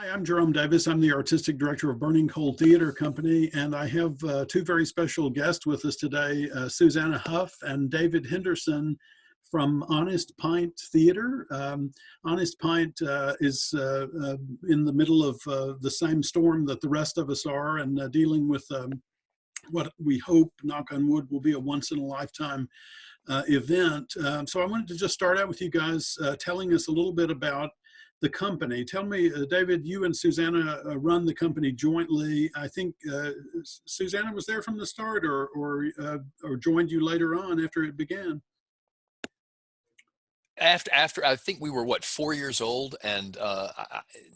Hi, I'm Jerome Davis. I'm the artistic director of Burning Coal Theater Company, and I have two very special guests with us today, Susannah Hough and David Henderson from Honest Pint Theater. Honest Pint is in the middle of the same storm that the rest of us are, and dealing with what we hope, knock on wood, will be a once-in-a-lifetime event. So I wanted to just start out with you guys telling us a little bit about the company. Tell me, David, you and Susannah run the company jointly. I think Susannah was there from the start, or joined you later on after it began. After I think we were 4 years old, and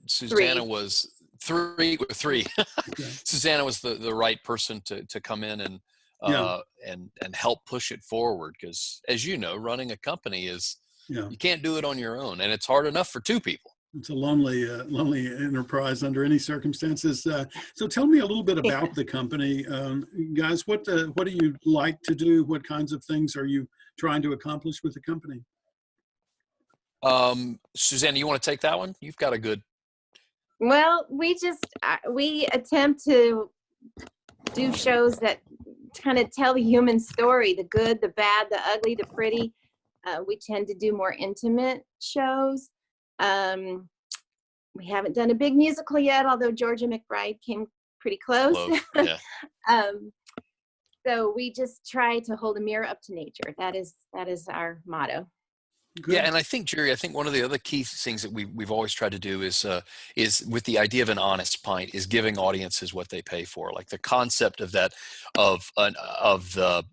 Susannah was three. Okay. Susannah was the right person to come in and and help push it forward, because, as you know, running a company is you can't do it on your own, and it's hard enough for two people. It's a lonely enterprise under any circumstances. So tell me a little bit about the company, guys. What do you like to do? What kinds of things are you trying to accomplish with the company? Susannah, you want to take that one? You've got a good. Well, we attempt to do shows that kind of tell the human story, the good, the bad, the ugly, the pretty. We tend to do more intimate shows. We haven't done a big musical yet, although Georgia McBride came pretty close. Yeah. So we just try to hold a mirror up to nature. That is our motto. Good. Yeah, and I think, Jerry, one of the other key things that we've always tried to do is with the idea of an honest pint, is giving audiences what they pay for. Like the concept of that of the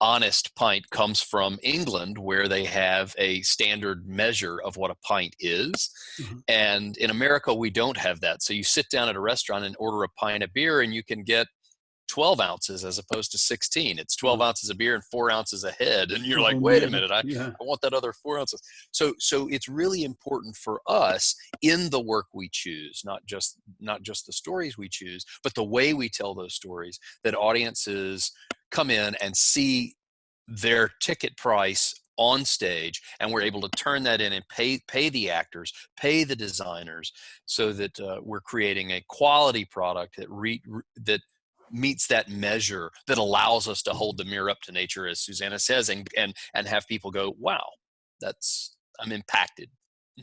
honest pint comes from England, where they have a standard measure of what a pint is. Mm-hmm. And in America, we don't have that. So you sit down at a restaurant and order a pint of beer, and you can get 12 ounces as opposed to 16. It's 12 ounces of beer and 4 ounces a head. And you're like, wait a minute, I want that other 4 ounces. So it's really important for us in the work we choose, not just the stories we choose, but the way we tell those stories, that audiences come in and see their ticket price on stage, and we're able to turn that in and pay the actors, pay the designers, so that we're creating a quality product that meets that measure, that allows us to hold the mirror up to nature, as Susannah says, and have people go, wow, I'm impacted.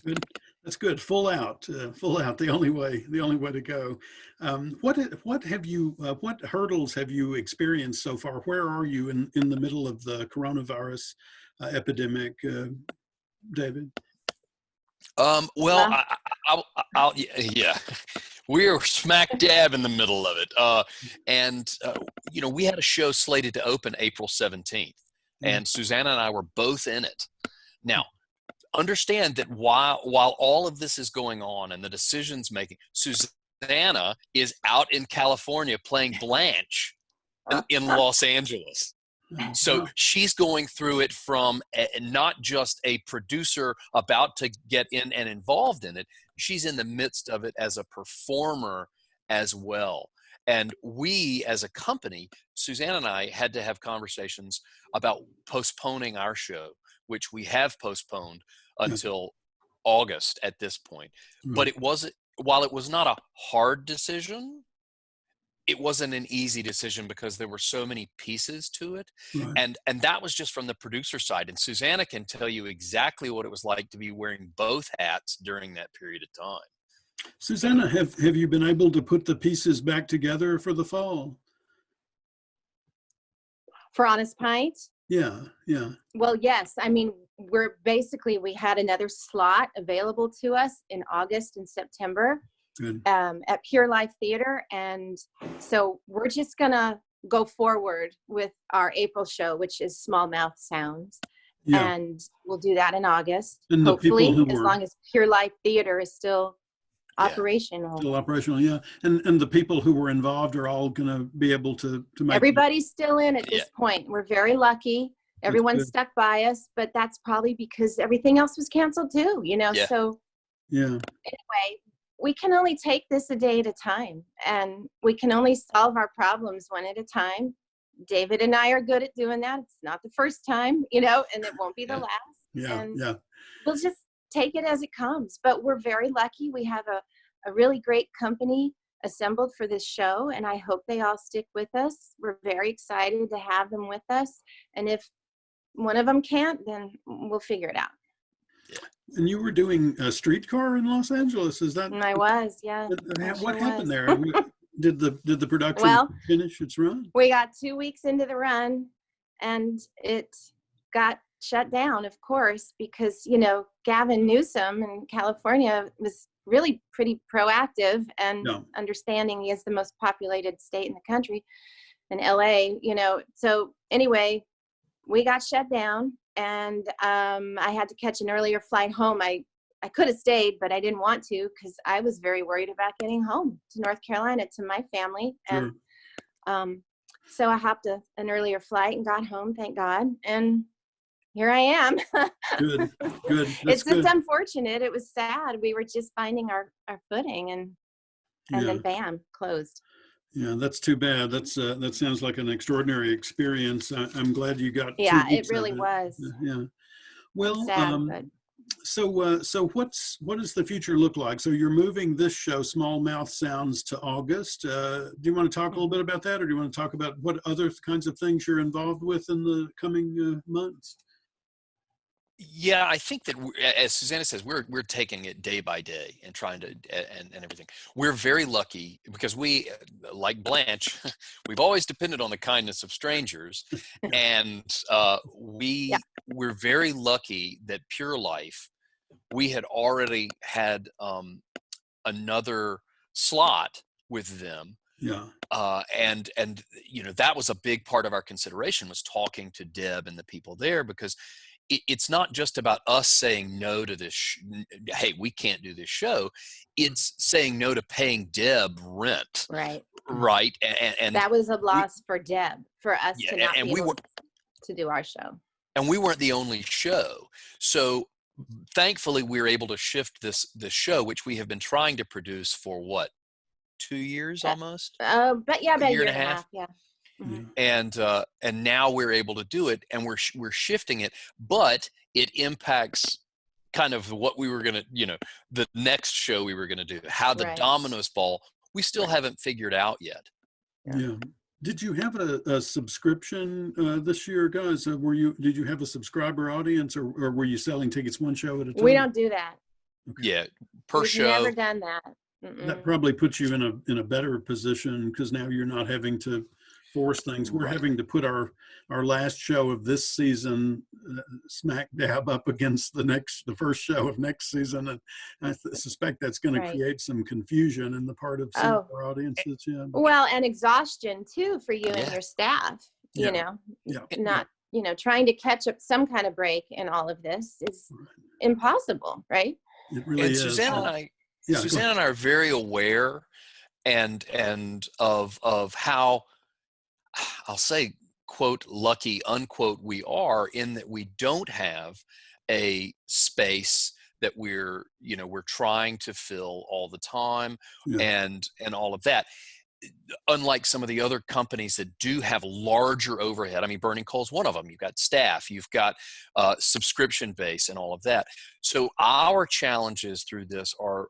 Good. That's good. Full out, the only way to go. What hurdles have you experienced so far? Where are you in the middle of the coronavirus epidemic, David? Well, yeah, we're smack dab in the middle of it. And we had a show slated to open April 17th, and Susannah and I were both in it. Now, understand that while all of this is going on and the decisions making, Susannah is out in California playing Blanche in Los Angeles. So she's going through it from not just a producer about to get in and involved in it. She's in the midst of it as a performer as well. And we, as a company, Susannah and I, had to have conversations about postponing our show, which we have postponed until August at this point. But while it was not a hard decision, it wasn't an easy decision, because there were so many pieces to it. And that was just from the producer side. And Susannah can tell you exactly what it was like to be wearing both hats during that period of time. Susannah, have you been able to put the pieces back together for the fall? For Honest Pint? Yeah. Well, yes. I mean, we had another slot available to us in August and September. Good. At Pure Life Theater. And so we're just going to go forward with our April show, which is Small Mouth Sounds. Yeah. And we'll do that in August, and hopefully, as long as Pure Life Theater is still operational. Still operational, yeah. And the people who were involved are all going to be able to make... Everybody's still in at this point. We're very lucky. Everyone stuck by us, but that's probably because everything else was canceled too, so... Yeah. Anyway, we can only take this a day at a time, and we can only solve our problems one at a time. David and I are good at doing that. It's not the first time, and it won't be the last. Yeah, We'll just take it as it comes. But we're very lucky. We have a really great company assembled for this show, and I hope they all stick with us. We're very excited to have them with us. And if one of them can't, then we'll figure it out. And you were doing a streetcar in Los Angeles, is that? And I was, yeah. What happened there? Did the production finish its run? We got 2 weeks into the run, and it got shut down, of course, because, you know, Gavin Newsom in California was really pretty proactive and understanding. He is the most populated state in the country, in LA, you know. So anyway, we got shut down, and I had to catch an earlier flight home. I could have stayed, but I didn't want to because I was very worried about getting home to North Carolina to my family. Sure. And so I hopped an earlier flight and got home, thank God. And here I am. Good. It's just unfortunate. It was sad. We were just finding our footing, and then bam, closed. Yeah, that's too bad. That sounds like an extraordinary experience. I'm glad you got. Yeah, it really was. Yeah. Well, sad, so what does the future look like? So you're moving this show, Small Mouth Sounds, to August. Do you want to talk a little bit about that, or do you want to talk about what other kinds of things you're involved with in the coming months? Yeah, I think that, as Susannah says, we're taking it day by day and trying to and everything. We're very lucky because we, like Blanche, we've always depended on the kindness of strangers, and we're very lucky that Pure Life, we had already had another slot with them. Yeah. And you know, that was a big part of our consideration, was talking to Deb and the people there, because it's not just about us saying no to this. Hey, we can't do this show. It's saying no to paying Deb rent. Right. Right. And that was a loss for Deb, for us to not be able to do our show. And we weren't the only show. So thankfully we were able to shift this show, which we have been trying to produce for 2 years almost? But yeah, about a year and a half. Yeah. Mm-hmm. And now we're able to do it, and we're shifting it, but it impacts kind of what we were going to, you know, the next show we were going to do, how the dominoes fall. We still haven't figured out yet. Yeah. Did you have a subscription this year, guys? Did you have a subscriber audience, or were you selling tickets one show at a time? We don't do that. Okay. Yeah, We've show. Never done that. Mm-mm. That probably puts you in a better position, because now you're not having to force things. We're having to put our last show of this season smack dab up against the first show of next season, and I suspect that's going to create some confusion in the part of some of our audiences. Yeah. Well, and exhaustion too for you and your staff. You know, not trying to catch up some kind of break in all of this is impossible, right? It really is. Susannah and I are very aware and of how, I'll say, quote, lucky, unquote, we are, in that we don't have a space that we're trying to fill all the time and all of that. Unlike some of the other companies that do have larger overhead. I mean, Burning Coal's one of them. You've got staff, you've got subscription base and all of that. So our challenges through this are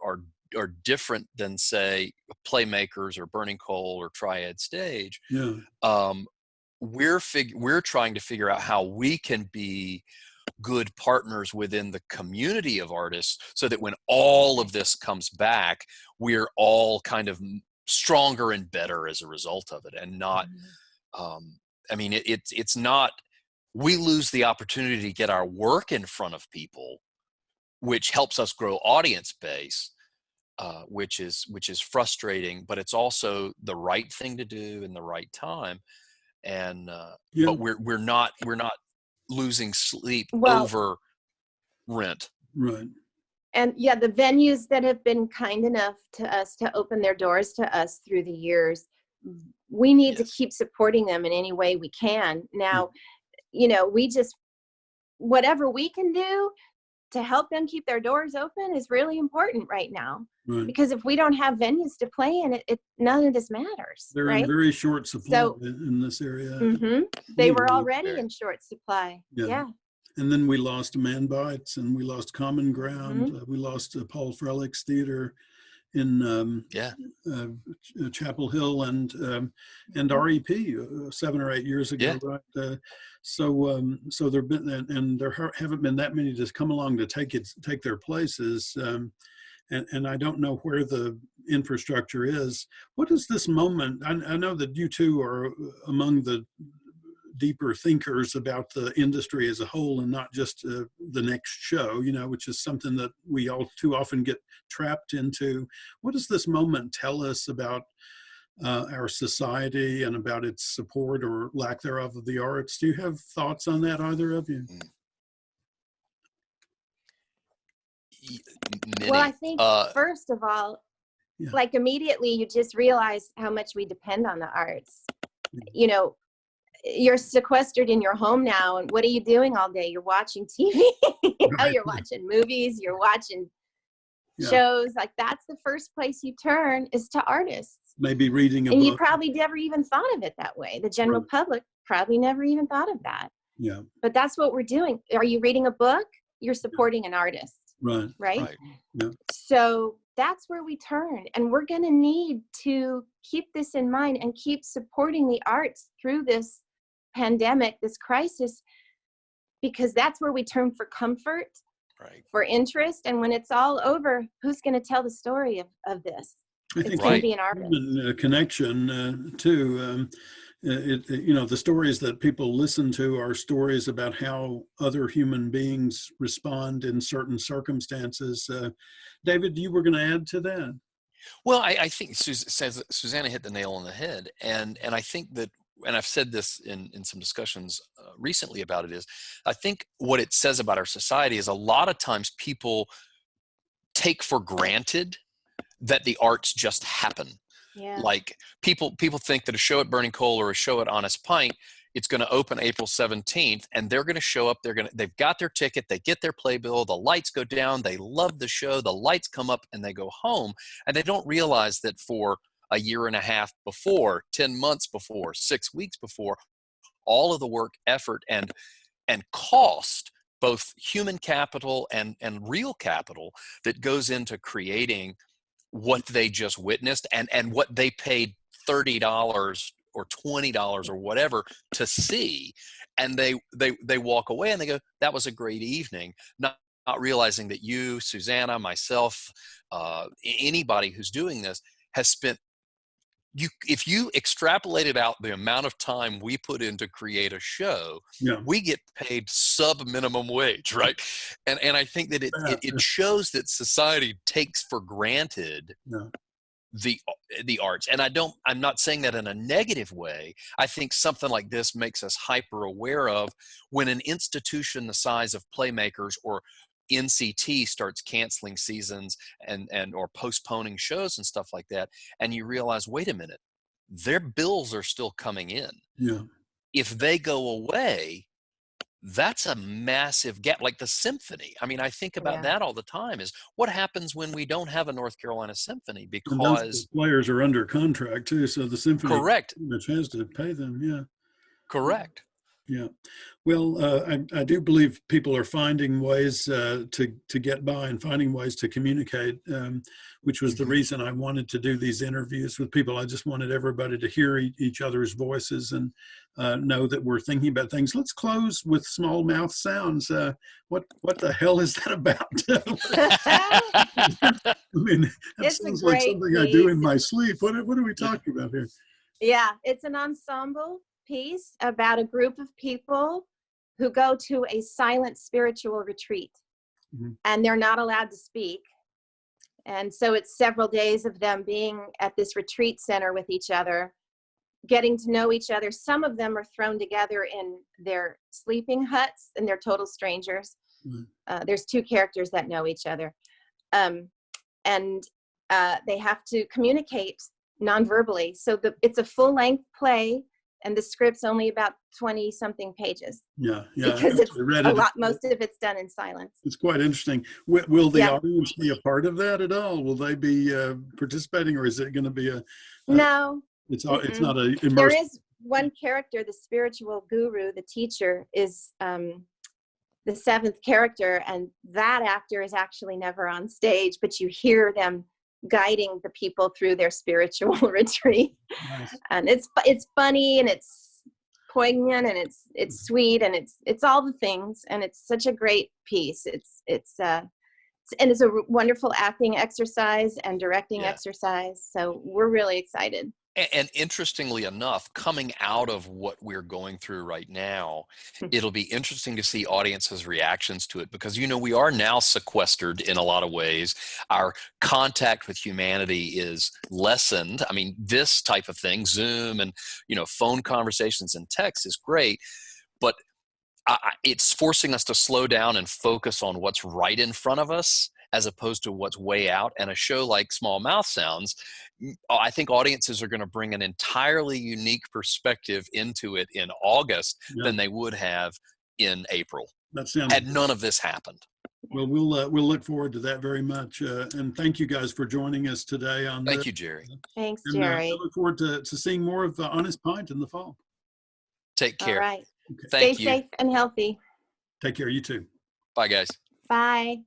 different than, say, Playmakers or Burning Coal or Triad Stage. Yeah. We're trying to figure out how we can be good partners within the community of artists, so that when all of this comes back, we're all kind of stronger and better as a result of it, and not I mean, it's not, we lose the opportunity to get our work in front of people, which helps us grow audience base, which is frustrating, but it's also the right thing to do in the right time. And but we're not losing sleep over rent. Right. And the venues that have been kind enough to us to open their doors to us through the years, we need to keep supporting them in any way we can. Now, we just, whatever we can do to help them keep their doors open is really important right now. Right. Because if we don't have venues to play in, it none of this matters. They're in very short supply in this area. They were already in short supply. Yeah. And then we lost Man Bites, and we lost Common Ground. We lost Paul Frelick's theater. in Yeah. Chapel Hill and REP 7 or 8 years ago, Yeah. right? So there've been, and there haven't been that many to come along to take their places. And I don't know where the infrastructure is. What is this moment? I know that you two are among the deeper thinkers about the industry as a whole and not just the next show, which is something that we all too often get trapped into. What does this moment tell us about our society and about its support or lack thereof of the arts? Do you have thoughts on that, either of you? Many. Well, I think first of all, Yeah. like immediately you just realize how much we depend on the arts. You're sequestered in your home now, and what are you doing all day? You're watching TV. Right. You're watching movies, you're watching shows. Like, that's the first place you turn, is to artists. Maybe reading a and book. You probably never even thought of it that way. The general public probably never even thought of that. Yeah. But that's what we're doing. Are you reading a book? You're supporting an artist. Right? Yeah. So that's where we turn, and we're going to need to keep this in mind and keep supporting the arts through this pandemic, this crisis, because that's where we turn for comfort, for interest. And when it's all over, who's going to tell the story of this? I think it's going to be an artist. Connection too. The stories that people listen to are stories about how other human beings respond in certain circumstances. David, you were going to add to that? Well, I think Susannah hit the nail on the head, and I think that, and I've said this in some discussions recently about it, is I think what it says about our society is a lot of times people take for granted that the arts just happen. Yeah. Like people think that a show at Burning Coal or a show at Honest Pint, it's going to open April 17th, and they're going to show up. They've got their ticket, they get their playbill, the lights go down, they love the show, the lights come up, and they go home. And they don't realize that for a year and a half before, 10 months before, 6 weeks before, all of the work, effort, and cost, both human capital and real capital, that goes into creating what they just witnessed, and what they paid $30 or $20 or whatever to see, and they walk away and they go, that was a great evening, not realizing that you, Susannah, myself, anybody who's doing this has spent, if you extrapolated out the amount of time we put in to create a show, we get paid sub minimum wage, right? And I think that it shows that society takes for granted the arts. And I'm not saying that in a negative way. I think something like this makes us hyper aware of when an institution the size of Playmakers or NCT starts canceling seasons and or postponing shows and stuff like that, and you realize, wait a minute, their bills are still coming in. If they go away, that's a massive gap. Like the symphony, I mean, I think about that all the time, is what happens when we don't have a North Carolina symphony, because players are under contract too, so the symphony which has to pay them. Correct. Yeah. Well, I do believe people are finding ways to get by and finding ways to communicate, which was the reason I wanted to do these interviews with people. I just wanted everybody to hear each other's voices and know that we're thinking about things. Let's close with small mouth sounds. What the hell is that about? I mean, that sounds like something I do in my sleep. What are we talking about here? Yeah, it's an ensemble piece about a group of people who go to a silent spiritual retreat, and they're not allowed to speak. And so it's several days of them being at this retreat center with each other, getting to know each other. Some of them are thrown together in their sleeping huts, and they're total strangers. There's two characters that know each other. And they have to communicate non-verbally. So it's a full-length play, and the script's only about 20-something pages. Because it's a lot. Most of it's done in silence. It's quite interesting. Will the audience be a part of that at all? Will they be participating, or is it going to be no? It's not a immersive. There is one character, the spiritual guru, the teacher, is the seventh character, and that actor is actually never on stage, but you hear them guiding the people through their spiritual retreat. Nice. And it's funny, and it's poignant, and it's sweet, and it's all the things, and it's such a great piece. And it's a wonderful acting exercise and directing exercise. So we're really excited. And interestingly enough, coming out of what we're going through right now, it'll be interesting to see audiences' reactions to it, because, we are now sequestered in a lot of ways. Our contact with humanity is lessened. I mean, this type of thing, Zoom and, phone conversations and text is great, but it's forcing us to slow down and focus on what's right in front of us, as opposed to what's way out. And a show like Small Mouth Sounds, I think audiences are going to bring an entirely unique perspective into it in August than they would have in April. That sounds had none of this happened. Well, we'll look forward to that very much. And thank you guys for joining us today on Thank you, Jerry. Thanks, and, Jerry. I look forward to seeing more of Honest Pint in the fall. Take care. All right. Okay. Thank Stay you. safe and healthy. Take care. You too. Bye, guys. Bye.